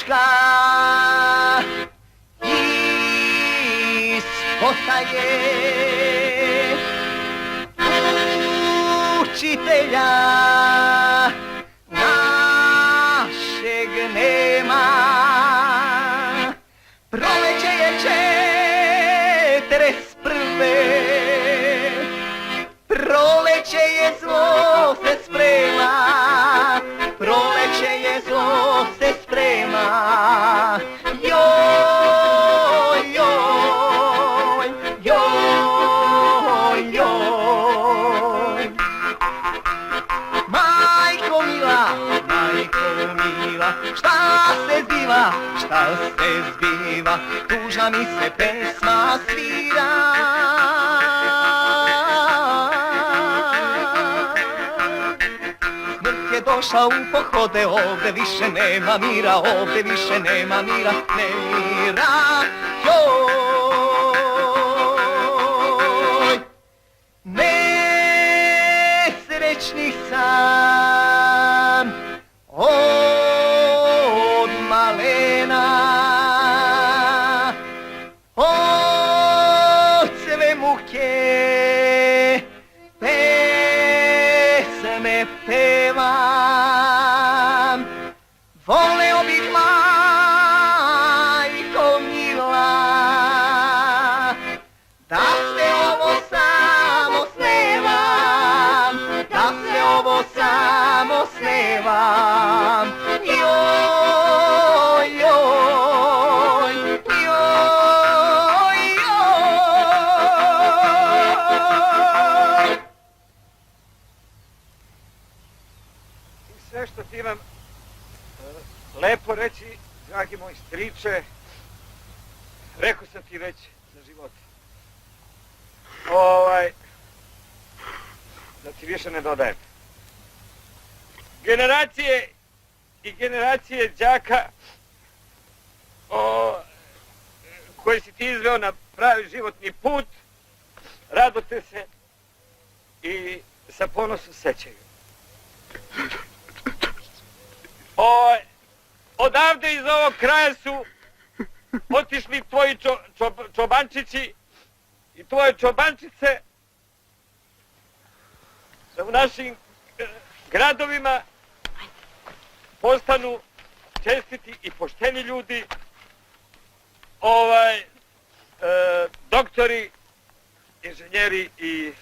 dečka iz potaje, učitelja našeg nema. Proleće je 41. Proleće je zlo se sprema, proleće je zlo se sprema. Joj, joj, joj, joj. Majko mila, šta se zbiva, šta se zbiva, tužna mi se pesma svira. Smrt je došla u pohode, ovde više nema mira, ovde više nema mira, ne mira. Joj, nesrećni sam od malena, od sve muke pesme pevam. Voleo bih, majko mila, da sve ovo samo snevam, da sve ovo samo snevam. Joj, joj, joj, joj. I sve što ti imam lepo reći, dragi moj striče, rekao sam ti već za život. Da ti više ne dodajem. Generacije i generacije đaka koje si ti izveo na pravi životni put, radote se i sa ponosom sećaju. Odavde iz ovog kraja su otišli tvoji čobančići i tvoje čobančice da u našim gradovima postanu čestiti i pošteni ljudi, doktori, inženjeri i